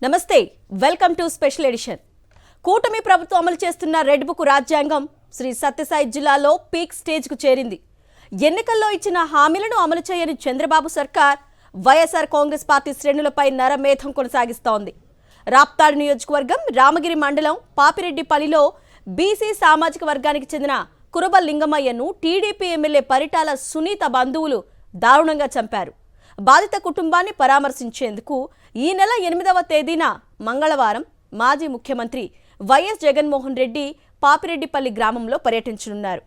నమస్తే welcome to special edition. కూటమి ప్రభుత్వం అమలు చేస్తున్న రెడ్ బుక్ రాజ్యాంగం శ్రీ సత్యసాయి జిల్లాలో పీక్ స్టేజ్ కు చేరింది. ఎన్నికల్లో ఇచ్చిన హామీలను అమలు చేయని చంద్రబాబు సర్కార్ వైఎస్ఆర్ కాంగ్రెస్ పార్టీ శ్రేణులపై నరమేధం కొనసాగిస్తోంది. రాప్తాడు నియోజకవర్గం రామగిరి మండలం పాపిరెడ్డిపల్లిలో బీసీ సామాజిక వర్గానికి చెందిన కురుబ లింగమయ్యను టీడీపీ ఎమ్మెల్యే పరిటాల సునీత బంధువులు దారుణంగా చంపారు. బాధిత కుటుంబాన్ని పరామర్శించేందుకు ఈ నెల 8వ తేదీన మంగళవారం మాజీ ముఖ్యమంత్రి వైఎస్ జగన్మోహన్ రెడ్డి పాపిరెడ్డిపల్లి గ్రామంలో పర్యటించనున్నారు.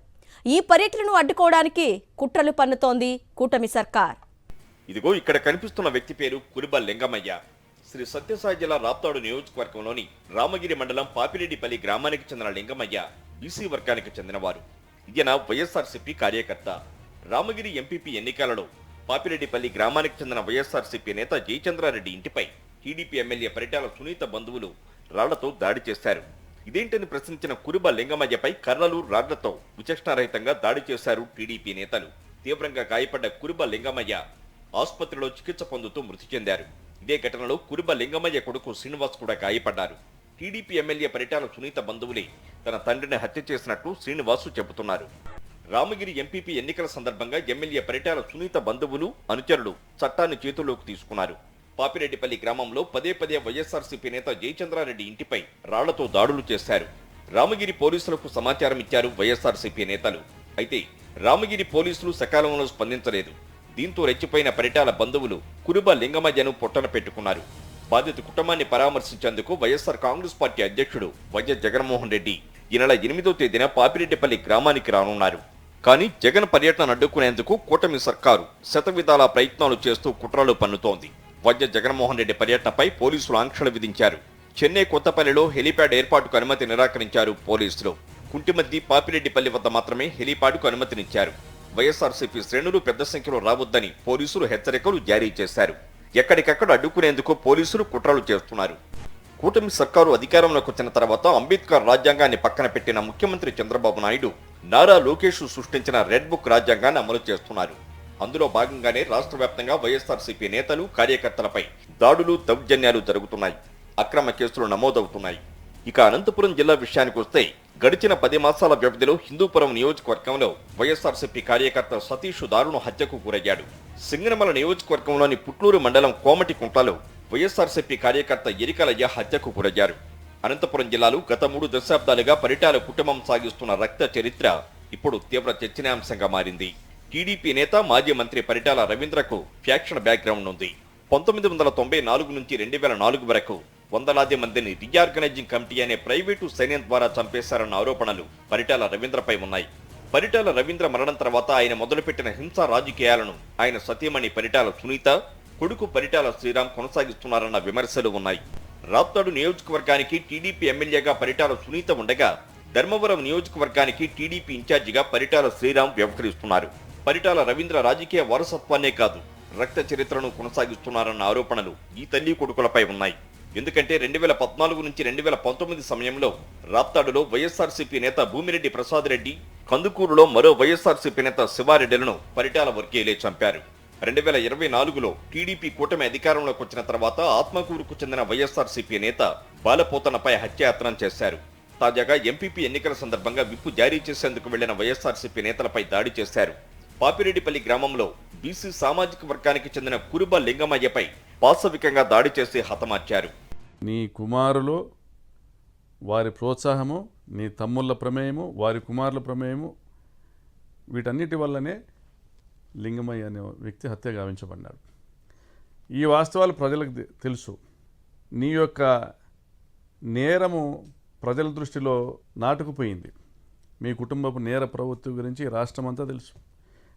ఈ పర్యటనను అడ్డుకోవడానికి కుట్రలు పన్నుతోంది కూటమి సర్కార్. ఇదిగో ఇక్కడ కనిపిస్తున్న వ్యక్తి పేరు కురుబ లింగమయ్య. శ్రీ సత్యసాయి జిల్లా రాప్తాడు నియోజకవర్గంలోని రామగిరి మండలం పాపిరెడ్డిపల్లి గ్రామానికి చెందిన లింగమయ్య బీసీ వర్గానికి చెందినవారు. ఈయన వైఎస్ఆర్సీపీ కార్యకర్త. రామగిరి ఎంపీపీ ఎన్నికలలో పాపిరెడ్డిపల్లి గ్రామానికి చెందిన వైఎస్ఆర్సీపీ నేత జయచంద్రారెడ్డి ఇంటిపై టీడీపీ ఎమ్మెల్యే పరిటాల సునీత బంధువులు రాళ్లతో దాడి చేశారు. ఇదేంటని ప్రశ్నించిన కురుబ లింగమయ్యపై కర్రలు రాళ్లతో విచక్షణారహితంగా దాడి చేశారు టీడీపీ నేతలు. తీవ్రంగా గాయపడ్డ కురుబ లింగమయ్య ఆసుపత్రిలో చికిత్స పొందుతూ మృతి చెందారు. ఇదే ఘటనలో కురుబ లింగమయ్య కొడుకు శ్రీనివాస్ కూడా గాయపడ్డారు. టీడీపీ ఎమ్మెల్యే పరిటాల సునీత బంధువులే తన తండ్రిని హత్య చేసినట్లు శ్రీనివాసు చెబుతున్నారు. రామగిరి ఎంపీపీ ఎన్నికల సందర్భంగా ఎమ్మెల్యే పరిటాల సునీత బంధువులు అనుచరులు చట్టాన్ని చేతుల్లోకి తీసుకున్నారు. పాపిరెడ్డిపల్లి గ్రామంలో పదే వైఎస్ఆర్సీపీ నేత జయచంద్రారెడ్డి ఇంటిపై రాళ్లతో దాడులు చేశారు. రామగిరి పోలీసులకు సమాచారం ఇచ్చారు వైఎస్ఆర్సీపీ నేతలు. అయితే రామగిరి పోలీసులు సకాలంలో స్పందించలేదు. దీంతో రెచ్చిపోయిన పరిటాల బంధువులు కురుబ లింగమయ్యను పొట్టన పెట్టుకున్నారు. బాధిత కుటుంబాన్ని పరామర్శించేందుకు వైఎస్ఆర్ కాంగ్రెస్ పార్టీ అధ్యక్షుడు వైఎస్ జగన్మోహన్ రెడ్డి ఈ నెల 8వ తేదీన పాపిరెడ్డిపల్లి గ్రామానికి రానున్నారు. కానీ జగన్ పర్యటన అడ్డుకునేందుకు కూటమి సర్కారు శతవిధాల ప్రయత్నాలు చేస్తూ కుట్రలు పన్నుతోంది. వైఎస్ జగన్మోహన్ రెడ్డి పర్యటనపై పోలీసులు ఆంక్షలు విధించారు. చెన్నై కొత్తపల్లిలో హెలీప్యాడ్ ఏర్పాటుకు అనుమతి నిరాకరించారు పోలీసులు. కుంటిమద్ది పాపిరెడ్డిపల్లి వద్ద మాత్రమే హెలీప్యాడ్కు అనుమతినిచ్చారు. వైఎస్ఆర్సీపీ శ్రేణులు పెద్ద సంఖ్యలో రావద్దని పోలీసులు హెచ్చరికలు జారీ చేశారు. ఎక్కడికక్కడ అడ్డుకునేందుకు పోలీసులు కుట్రలు చేస్తున్నారు. కూటమి సర్కారు అధికారంలోకి వచ్చిన తర్వాత అంబేద్కర్ రాజ్యాంగాన్ని పక్కన పెట్టిన ముఖ్యమంత్రి చంద్రబాబు నాయుడు నారా లోకేష్ సృష్టించిన రెడ్ బుక్ రాజ్యాంగాన్ని అమలు చేస్తున్నారు. అందులో భాగంగానే రాష్ట్ర వ్యాప్తంగా వైఎస్ఆర్సీపీ నేతలు కార్యకర్తలపై దాడులు దౌర్జన్యాలు జరుగుతున్నాయి. అక్రమ కేసులు నమోదవుతున్నాయి. ఇక అనంతపురం జిల్లా విషయానికి వస్తే గడిచిన 10 మాసాల వ్యవధిలో హిందూపురం నియోజకవర్గంలో వైఎస్ఆర్సీపీ కార్యకర్త సతీష్ దారుణ హత్యకు గురయ్యాడు. సింగనమల నియోజకవర్గంలోని పుట్లూరు మండలం కోమటికుంటలో వైఎస్ఆర్సీపీ కార్యకర్త ఎరికలయ్య హత్యకు గురయ్యారు. అనంతపురం జిల్లాలో గత 3 దశాబ్దాలుగా పరిటాల కుటుంబం సాగిస్తున్న రక్త చరిత్ర ఇప్పుడు తీవ్ర చర్చనీయాంశంగా మారింది. టీడీపీ నేత మాజీ మంత్రి పరిటాల రవీంద్రకు ఫ్యాక్షన్ బ్యాక్గ్రౌండ్ ఉంది. 1994 నుంచి 2004 వరకు వందలాది మందిని రీఆర్గనైజింగ్ కమిటీ అనే ప్రైవేటు సైన్యం ద్వారా చంపేశారన్న ఆరోపణలు పరిటాల రవీంద్రపై ఉన్నాయి. పరిటాల రవీంద్ర మరణం తర్వాత ఆయన మొదలుపెట్టిన హింసా రాజకీయాలను ఆయన సతీమణి పరిటాల సునీత, కొడుకు పరిటాల శ్రీరామ్ కొనసాగిస్తున్నారన్న విమర్శలు ఉన్నాయి. రాప్తాడు నియోజకవర్గానికి టీడీపీ ఎమ్మెల్యేగా పరిటాల సునీత ఉండగా ధర్మవరం నియోజకవర్గానికి టీడీపీ ఇన్ఛార్జిగా పరిటాల శ్రీరామ్ వ్యవహరిస్తున్నారు. పరిటాల రవీంద్ర రాజకీయ వారసత్వాన్నే కాదు రక్త చరిత్రను కొనసాగిస్తున్నారన్న ఆరోపణలు ఈ తల్లి కొడుకులపై ఉన్నాయి. ఎందుకంటే 2014 నుంచి 2019 సమయంలో రాప్తాడులో వైఎస్ఆర్సీపీ నేత భూమిరెడ్డి ప్రసాద్ రెడ్డి, కందుకూరులో మరో వైఎస్ఆర్సీపీ నేత శివారెడ్డిలను పరిటాల వర్గీయులే చంపారు. 2024లో టీడీపీ కూటమి అధికారంలోకి వచ్చిన తర్వాత ఆత్మకూరుకు చెందిన వైఎస్ఆర్సీపీ నేత బాలపోతనపై హత్యాయత్నం చేశారు. తాజాగా ఎంపీపీ ఎన్నికల సందర్భంగా విప్పు జారీ చేసేందుకు వెళ్లిన వైఎస్ఆర్సీపీ నేతలపై దాడి చేశారు. పాపిరెడ్డిపల్లి గ్రామంలో బీసీ సామాజిక వర్గానికి చెందిన కురుబ లింగమయ్యపై పాశవికంగా దాడి చేసి హతమార్చారు. నీ కుమారులు, వారి ప్రోత్సాహము, నీ తమ్ముళ్ళ ప్రమేయము, వారి కుమారుల ప్రమేయము, వీటన్నిటి వల్లనే లింగమయ్య అనే వ్యక్తి హత్య గావించబడ్డాడు. ఈ వాస్తవాలు ప్రజలకు తెలుసు. నీ యొక్క నేరము ప్రజల దృష్టిలో నాటుకుపోయింది. మీ కుటుంబపు నేర ప్రవృత్తి గురించి రాష్ట్రమంతా తెలుసు.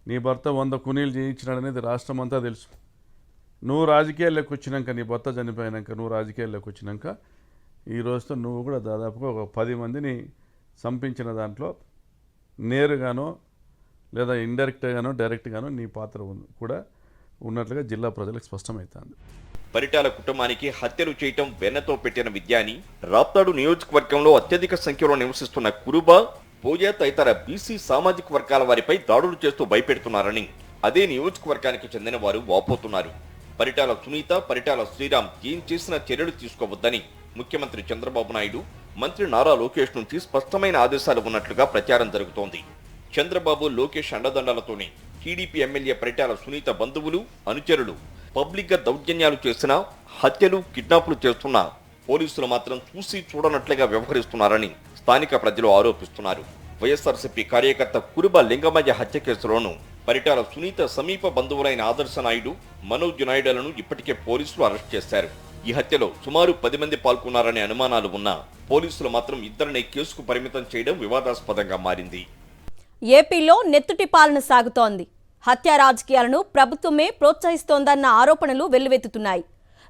నీ భర్త 100 కూనీలు చేయించినాడనేది రాష్ట్రమంతా తెలుసు. నువ్వు రాజకీయాల్లోకి వచ్చినాక, నీ భర్త చనిపోయినాక నువ్వు రాజకీయాల్లోకి వచ్చినాక ఈ రోజుతో నువ్వు కూడా దాదాపుగా ఒక 10 మందిని చంపించిన దాంట్లో నేరుగానో లేదా ఇండైరెక్ట్గానో డైరెక్ట్గానో నీ పాత్ర కూడా ఉన్నట్లుగా జిల్లా ప్రజలకు స్పష్టమవుతుంది. పరిటాల కుటుంబానికి హత్యలు చేయటం వెన్నతో పెట్టిన విద్య అని రాప్తాడు నియోజకవర్గంలో అత్యధిక సంఖ్యలో నివసిస్తున్న కురుబ, పూజ తదితర బీసీ సామాజిక వర్గాల వారిపై దాడులు చేస్తూ భయపెడుతున్నారని అదే నియోజకవర్గానికి చెందిన వారు వాపోతున్నారు. పరిటాల సునీత, పరిటాల శ్రీరామ్ ఏం చేసినా చర్యలు తీసుకోవద్దని ముఖ్యమంత్రి చంద్రబాబు నాయుడు, మంత్రి నారా లోకేష్ నుంచి స్పష్టమైన ఆదేశాలు ఉన్నట్లుగా ప్రచారం జరుగుతోంది. చంద్రబాబు, లోకేష్ అండదండలతోనే టీడీపీ ఎమ్మెల్యే పరిటాల సునీత బంధువులు, అనుచరులు పబ్లిక్ గా దౌర్జన్యాలు చేసినా, హత్యలు, కిడ్నాపులు చేస్తున్నా పోలీసులు మాత్రం చూసి చూడనట్లుగా వ్యవహరిస్తున్నారని స్థానిక ప్రజలు ఆరోపిస్తున్నారు. వైఎస్ఆర్సీపీ కార్యకర్త కురుబ లింగమయ్య హత్య కేసులోనూ పరిటాల సునీత సమీప బంధువులైన ఆదర్శ నాయుడు, మనోజ్ నాయుడులను ఇప్పటికే పోలీసులు అరెస్ట్ చేశారు. ఈ హత్యలో సుమారు 10 మంది పాల్గొన్నారనే అనుమానాలు ఉన్నా పోలీసులు మాత్రం ఇద్దరిని కేసుకు పరిమితం చేయడం వివాదాస్పదంగా మారింది. ఏపీలో నెత్తుటి పాలన సాగుతోంది. హత్యా రాజకీయాలను ప్రభుత్వమే ప్రోత్సహిస్తోందన్న ఆరోపణలు వెల్లువెత్తుతున్నాయి.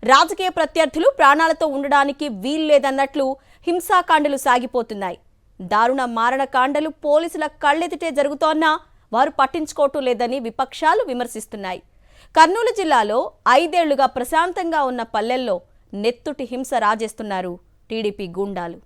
రాజకీయ ప్రత్యర్థులు ప్రాణాలతో ఉండడానికి వీల్లేదన్నట్లు హింసాకాండలు సాగిపోతున్నాయి. దారుణ మారణకాండలు పోలీసుల కళ్ళెదిటే జరుగుతోన్నా వారు పట్టించుకోవటం లేదని విపక్షాలు విమర్శిస్తున్నాయి. కర్నూలు జిల్లాలో 5 ఏళ్లుగా ప్రశాంతంగా ఉన్న పల్లెల్లో నెత్తుటి హింస రాజేస్తున్నారు టీడీపీ గూండాలు.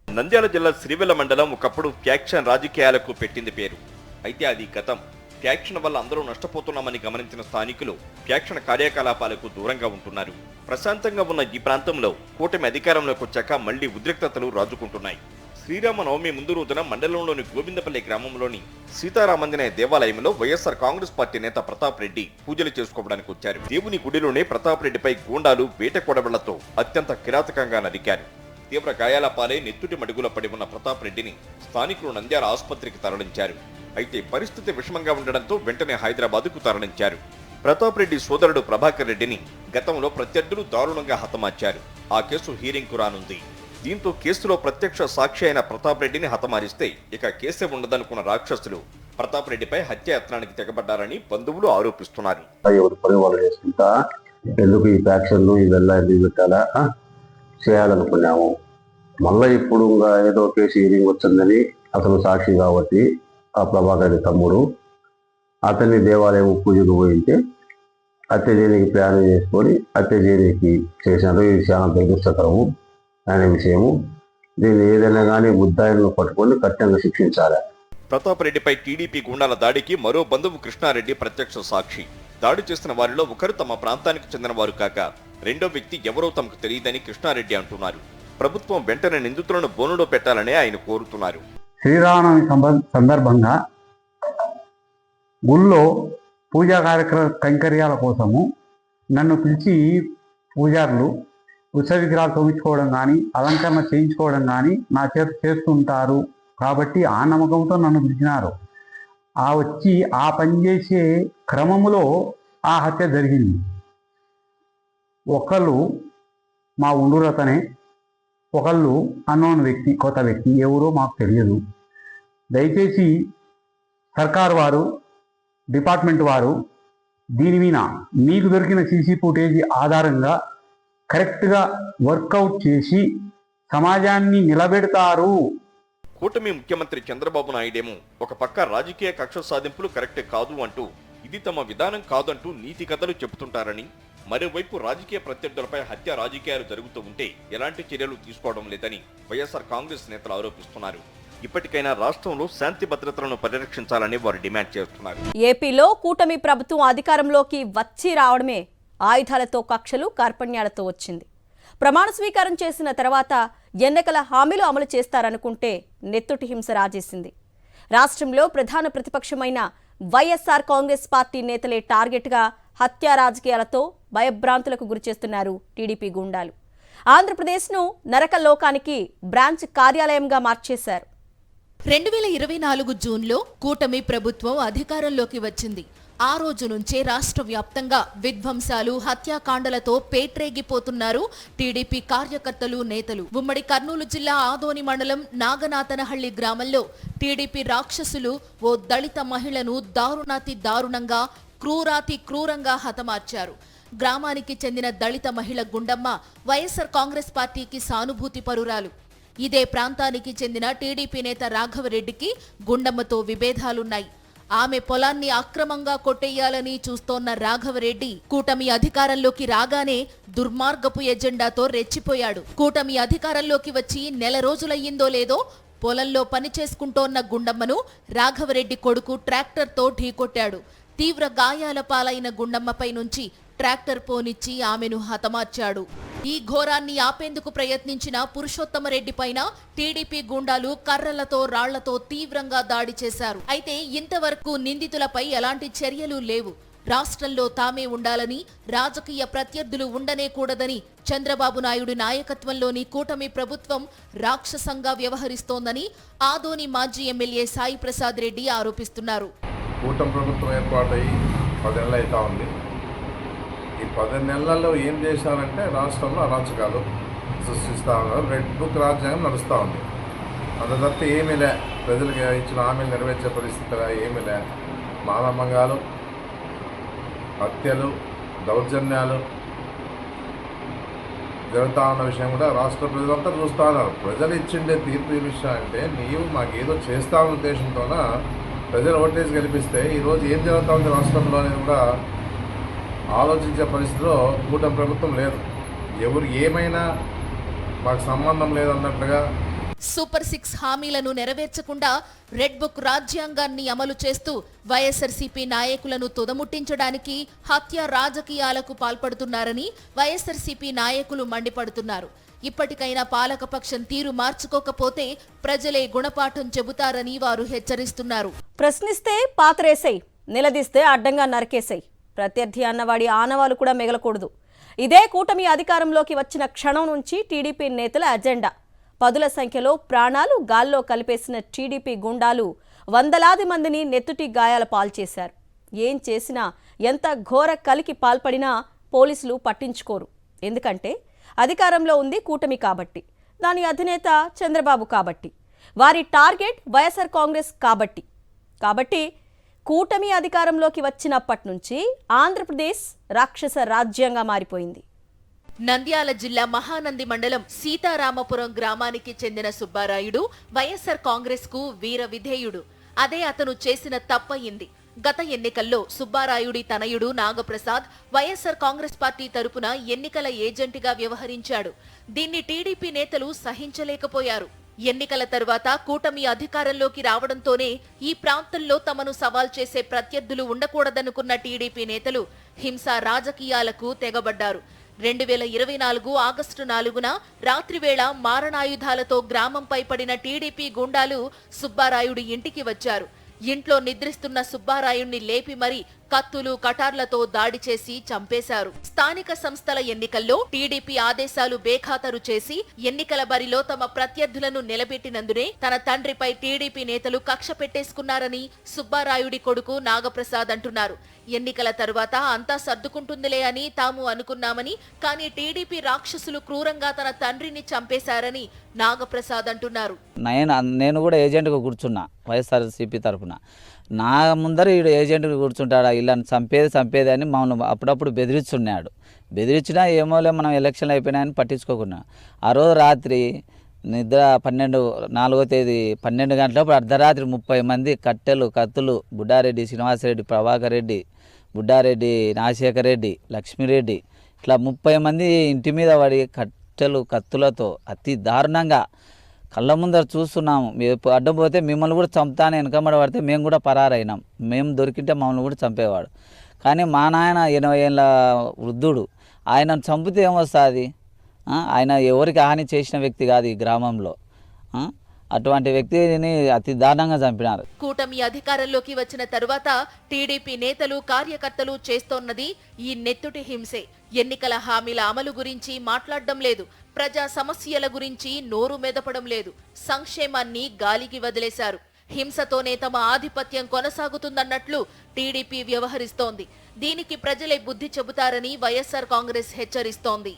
నంద్యాల జిల్లా శ్రీవెల్ల మండలం ఒకప్పుడు ఫ్యాక్షన్ రాజకీయాలకు పెట్టింది పేరు. అయితే అది గతం. ఫ్యాక్షన్ వల్ల అందరూ నష్టపోతున్నామని గమనించిన స్థానికులు ఫ్యాక్షన్ కార్యకలాపాలకు దూరంగా ఉంటున్నారు. ప్రశాంతంగా ఉన్న ఈ ప్రాంతంలో కూటమి అధికారంలోకి వచ్చాక మళ్లీ ఉద్రిక్తతలు రాజుకుంటున్నాయి. శ్రీరామ నవమి ముందు రోజున మండలంలోని గోవిందపల్లి గ్రామంలోని సీతారామాంజనేయ దేవాలయంలో వైఎస్ఆర్ కాంగ్రెస్ పార్టీ నేత ప్రతాప్ రెడ్డి పూజలు చేసుకోవడానికి వచ్చారు. దేవుని గుడిలోనే ప్రతాప్ రెడ్డిపై గూండాలు వేట కొడవళ్లతో అత్యంత కిరాతకంగా నరికారు. తీవ్ర గాయాల పాలై నెత్తుటి మడుగుల పడి ఉన్న ప్రతాప్ రెడ్డిని స్థానికులు నంద్యాల ఆసుపత్రికి తరలించారు. అయితే పరిస్థితి విషమంగా ఉండడంతో వెంటనే హైదరాబాద్కు తరలించారు. ప్రతాప్ రెడ్డి సోదరుడు ప్రభాకర్ రెడ్డిని గతంలో ప్రత్యర్థులు దారుణంగా హతమార్చారు. ఆ కేసు హీరింగ్ కు రానుంది. దీంతో కేసులో ప్రత్యక్ష సాక్షి అయిన ప్రతాప్ రెడ్డిని హతమారిస్తే ఇక కేసే ఉండదనుకున్న రాక్షసులు ప్రతాప్ రెడ్డిపై హత్యాయత్నానికి తెగబడ్డారని బంధువులు ఆరోపిస్తున్నారు. ఎవరు పని వాళ్ళు చేసుకుంటా ఎందుకు ఈ ఫ్యాక్షన్లు ఇవెల్లా ఎందుకు పెట్టాలా చేయాలనుకున్నాము. మళ్ళీ ఇప్పుడు ఏదో కేసు హీరింగ్ వచ్చిందని అసలు సాక్షి కాబట్టి ఆ ప్రభాకర్ రెడ్డి తమ్ముడు అతన్ని దేవాలయం పూజకు పోయింటే హత్య చేయడానికి ప్లాన్ చేసుకొని హత్య చేయడానికి చేసినారు. ఇది చాలా దురదృష్టకరము అనే విషయము. దీన్ని ఏదైనా కానీ ముద్దాయిలను పట్టుకొని కఠినంగా శిక్షించాలి. ప్రతాప్ రెడ్డిపై టీడీపీ గూండాల దాడికి మరో బంధువు కృష్ణారెడ్డి ప్రత్యక్ష సాక్షి. దాడి చేసిన వారిలో ఒకరు తమ ప్రాంతానికి చెందిన వారు కాక రెండో వ్యక్తి ఎవరో తమకు తెలియదని కృష్ణారెడ్డి అంటున్నారు. ప్రభుత్వం వెంటనే నిందితులను బోనులో పెట్టాలని ఆయన కోరుతున్నారు. శ్రీరామనవమి సందర్భంగా గుళ్ళో పూజా కైంకర్యాల కోసము నన్ను పిలిచి పూజారులు ఉత్సవ విగ్రహాలు తోమించుకోవడం కానీ అలంకరణ చేయించుకోవడం కానీ నా చేత చేస్తుంటారు కాబట్టి ఆ నమ్మకంతో నన్ను పిలిచినారు. వచ్చి ఆ పనిచేసే క్రమములో ఆ హత్య జరిగింది. ఒకళ్ళు మా ఉండురతనే, ఒకళ్ళు అన్నోన్ వ్యక్తి, కొత్త వ్యక్తి, ఎవరో మాకు తెలియదు. దయచేసి సర్కారు వారు, డిపార్ట్మెంట్ వారు దీని మీద మీకు దొరికిన సీసీ ఫుటేజీ ఆధారంగా కరెక్ట్గా వర్కౌట్ చేసి సమాజాన్ని నిలబెడతారు. కూటమి ముఖ్యమంత్రి చంద్రబాబు నాయుడేమో ఒక పక్క రాజకీయ కక్ష సాధింపులు కరెక్ట్ కాదు అంటూ, ఇది తమ విధానం కాదంటూ నీతి కథలు చెబుతుంటారని, మరోవైపు రాజకీయ ప్రత్యర్థులపై హత్య రాజకీయాలు జరుగుతూ ఉంటే ఎలాంటి చర్యలు తీసుకోవడం లేదని వైఎస్ఆర్ కాంగ్రెస్ నేతలు ఆరోపిస్తున్నారు. ఇప్పటికైనా రాష్ట్రంలో శాంతి భద్రతలను పరిరక్షించాలని వారు డిమాండ్ చేస్తున్నారు. ఏపీలో కూటమి ప్రభుత్వం అధికారంలోకి వచ్చి రావడమే ఆయుధాలతో, కక్షలు, కార్పణ్యాలతో వచ్చింది. ప్రమాణ స్వీకారం చేసిన తర్వాత ఎన్నికల హామీలు అమలు చేస్తారనుకుంటే నెత్తుటి హింస రాజేసింది. రాష్ట్రంలో ప్రధాన ప్రతిపక్షమైన వైఎస్ఆర్ కాంగ్రెస్ పార్టీ నేతలే టార్గెట్గా హత్యా రాజకీయాలతో భయభ్రాంతులకు గురిచేస్తున్నారు టీడీపీ గూండాలు. ఆంధ్రప్రదేశ్ను నరక లోకానికి బ్రాంచ్ కార్యాలయంగా మార్చేశారు. 2024 జూన్లో కూటమి ప్రభుత్వం అధికారంలోకి వచ్చింది. ఆ రోజు నుంచే రాష్ట్ర వ్యాప్తంగా విధ్వంసాలు, హత్యాకాండలతో పేట్రేగిపోతున్నారు టీడీపీ కార్యకర్తలు, నేతలు. ఉమ్మడి కర్నూలు జిల్లా ఆదోని మండలం నాగనాథనహళ్లి గ్రామంలో టీడీపీ రాక్షసులు ఓ దళిత మహిళను దారుణంగా, క్రూరంగా హతమార్చారు. గ్రామానికి చెందిన దళిత మహిళ గుండమ్మ వైఎస్ఆర్ కాంగ్రెస్ పార్టీకి సానుభూతి పరురాలు. ఇదే ప్రాంతానికి చెందిన టీడీపీ నేత రాఘవరెడ్డికి గుండమ్మతో విభేదాలున్నాయి. ఆమె పొలాన్ని అక్రమంగా కొట్టేయాలని చూస్తోన్న రాఘవరెడ్డి కూటమి అధికారంలోకి రాగానే దుర్మార్గపు ఎజెండాతో రెచ్చిపోయాడు. కూటమి అధికారంలోకి వచ్చి నెల రోజులయ్యిందో లేదో పొలంలో పని చేసుకుంటోన్న గుండమ్మను రాఘవరెడ్డి కొడుకు ట్రాక్టర్తో ఢీకొట్టాడు. తీవ్ర గాయాల పాలైన గుండమ్మపై నుంచి ట్రాక్టర్ పోనిచ్చి ఆమెను హతమార్చాడు. ఈ ఘోరాన్ని ఆపేందుకు ప్రయత్నించిన పురుషోత్తమరెడ్డి పైన టీడీపీ గూండాలు కర్రలతో రాళ్లతో తీవ్రంగా దాడి చేశారు. అయితే ఇంతవరకు నిందితులపై ఎలాంటి చర్యలు లేవు. రాష్ట్రంలో తామే ఉండాలని, రాజకీయ ప్రత్యర్థులు ఉండనే కూడదని చంద్రబాబు నాయుడు నాయకత్వంలోని కూటమి ప్రభుత్వం రాక్షసంగా వ్యవహరిస్తోందని ఆదోని మాజీ ఎమ్మెల్యే సాయి ప్రసాద్ రెడ్డి ఆరోపిస్తున్నారు. కూటమి ప్రభుత్వం ఏర్పాటై 10 నెలలు అవుతా ఉంది. ఈ 10 నెలల్లో ఏం చేశారంటే రాష్ట్రంలో అరాచకాలు సృష్టిస్తూ ఉన్నారు. రెడ్ బుక్ రాజ్యాంగం నడుస్తూ ఉంది. అంత తప్ప ఏమీ లే. ప్రజలకు ఇచ్చిన హామీలు నెరవేర్చే పరిస్థితిగా ఏమీ లే. మానభంగాలు, హత్యలు, దౌర్జన్యాలు జరుగుతూ ఉన్న విషయం కూడా రాష్ట్ర ప్రజలంతా చూస్తూ ఉన్నారు. ప్రజలు ఇచ్చిండే తీర్పు ఈ విషయం అంటే నీవు మాకేదో చేస్తామన్న ఉద్దేశంతోన ప్రజలు ఓటేసి గెలిపిస్తే ఈరోజు ఏం జరుగుతూ ఉంది రాష్ట్రంలో అనేది కూడా ఆలోచించే పరిస్థితిలో కూటమి ప్రభుత్వం లేదు. ఎవరు ఏమైనా మాకు సంబంధం లేదన్నట్లుగా సూపర్ 6 హామీలను నెరవేర్చకుండా రెడ్ బుక్ రాజ్యాంగాన్ని అమలు చేస్తూ వైఎస్ఆర్సీపీ నాయకులను తుదముట్టించడానికి హత్య రాజకీయాలకు పాల్పడుతున్నారని వైఎస్ఆర్సీపీ నాయకులు మండిపడుతున్నారు. ఇప్పటికైనా పాలకపక్షం తీరు మార్చుకోకపోతే ప్రజలే గుణపాఠం చెబుతారని వారు హెచ్చరిస్తున్నారు. ప్రశ్నిస్తే పాతరేసేయ్, నిలదీస్తే అడ్డంగా నరికేసేయ్. ప్రత్యర్థి అన్నవాడి ఆనవాలు కూడా మిగలకూడదు. ఇదే కూటమి అధికారంలోకి వచ్చిన క్షణం నుంచి టీడీపీ నేతల అజెండా. పదుల సంఖ్యలో ప్రాణాలు గాల్లో కలిపేసిన టీడీపీ గుండాలు వందలాది మందిని నెత్తుటి గాయాల పాల్చేశారు. ఏం చేసినా, ఎంత ఘోర కలికి పాల్పడినా పోలీసులు పట్టించుకోరు. ఎందుకంటే అధికారంలో ఉంది కూటమి కాబట్టి, దాని అధినేత చంద్రబాబు కాబట్టి, వారి టార్గెట్ వైఎస్ఆర్ కాంగ్రెస్ కాబట్టి కూటమి అధికారంలోకి వచ్చినప్పటి నుంచి ఆంధ్రప్రదేశ్ రాక్షస రాజ్యంగా మారిపోయింది. నంద్యాల జిల్లా మహానంది మండలం సీతారామపురం గ్రామానికి చెందిన సుబ్బారాయుడు వైఎస్ఆర్ కాంగ్రెస్ కు వీర విధేయుడు. అదే అతను చేసిన తప్పయింది. గత ఎన్నికల్లో సుబ్బారాయుడి తనయుడు నాగప్రసాద్ వైఎస్ఆర్ కాంగ్రెస్ పార్టీ తరపున ఎన్నికల ఏజెంట్గా వ్యవహరించాడు. దీన్ని టీడీపీ నేతలు సహించలేకపోయారు. ఎన్నికల తర్వాత కూటమి అధికారంలోకి రావడంతోనే ఈ ప్రాంతంలో తమను సవాల్ చేసే ప్రత్యర్థులు ఉండకూడదనుకున్న టీడీపీ నేతలు హింసా రాజకీయాలకు తెగబడ్డారు. 2024 ఆగస్టు 4న రాత్రివేళ మారణాయుధాలతో గ్రామంపై పడిన టీడీపీ గుండాలు సుబ్బారాయుడి ఇంటికి వచ్చారు. ఇంట్లో నిద్రిస్తున్న సుబ్బారాయుణ్ణి లేపి మరీ కత్తులు, కటార్లతో దాడి చేసి చంపేశారు. స్థానిక సంస్థల ఎన్నికల్లో టీడీపీ ఆదేశాలు బేఖాతరు చేసి ఎన్నికల బరిలో తమ ప్రత్యర్థులను నిలబెట్టినందునే తన తండ్రిపై టీడీపీ నేతలు కక్ష పెట్టేసుకున్నారని సుబ్బారాయుడి కొడుకు నాగప్రసాద్ అంటున్నారు. ఎన్నికల తరువాత అంతా సర్దుకుంటుందిలే అని తాము అనుకున్నామని, కానీ టీడీపీ రాక్షసులు క్రూరంగా తన తండ్రిని చంపేశారని నాగప్రసాద్ అంటున్నారు. నేను కూడా ఏజెంట్గా కూర్చున్నా వైఎస్ఆర్సీపీ తరఫున. నా ముందర ఈడు ఏజెంట్గా కూర్చుంటాడా, ఇలా చంపేది అని మమ్మల్ని అప్పుడప్పుడు బెదిరించినా ఏమోలే మనం ఎలక్షన్లు అయిపోయినాయని పట్టించుకోకున్నా. ఆ రోజు రాత్రి నిద్ర 4వ తేదీ 12 గంటలప్పుడు అర్ధరాత్రి 30 మంది కట్టెలు, కత్తులు, బుడ్డారెడ్డి శ్రీనివాసరెడ్డి, ప్రభాకర్ రెడ్డి, బుడ్డారెడ్డి నాగశేఖర్ రెడ్డి, లక్ష్మీరెడ్డి, ఇట్లా 30 మంది ఇంటి మీద పడి కట్టెలు, కత్తులతో అతి దారుణంగా కళ్ళ ముందర చూస్తున్నాము. అడ్డం పోతే మిమ్మల్ని కూడా చంపుతాను, వెనకబడి పడితే మేము కూడా పరారైనాం. మేము దొరికితే మమ్మల్ని కూడా చంపేవాడు. కానీ మా నాయన 80 ఏళ్ళ వృద్ధుడు, ఆయనను చంపితే ఏమొస్తుంది? ఆయన ఎవరికి హాని చేసిన వ్యక్తి కాదు ఈ గ్రామంలో. అటువంటి వ్యక్తిని అతి దారుణంగా చంపినారు. కూటమి అధికారంలోకి వచ్చిన తరువాత టీడీపీ నేతలు, కార్యకర్తలు చేస్తోన్నది ఈ నెత్తుటి హింసే. ఎన్నికల హామీల అమలు గురించి మాట్లాడడం లేదు. ప్రజా సమస్యల గురించి నోరు మెదపడం లేదు. సంక్షేమాన్ని గాలికి వదిలేశారు. హింసతోనే తమ ఆధిపత్యం కొనసాగుతుందన్నట్లు టీడీపీ వ్యవహరిస్తోంది. దీనికి ప్రజలే బుద్ధి చెబుతారని వైఎస్ఆర్ కాంగ్రెస్ హెచ్చరిస్తోంది.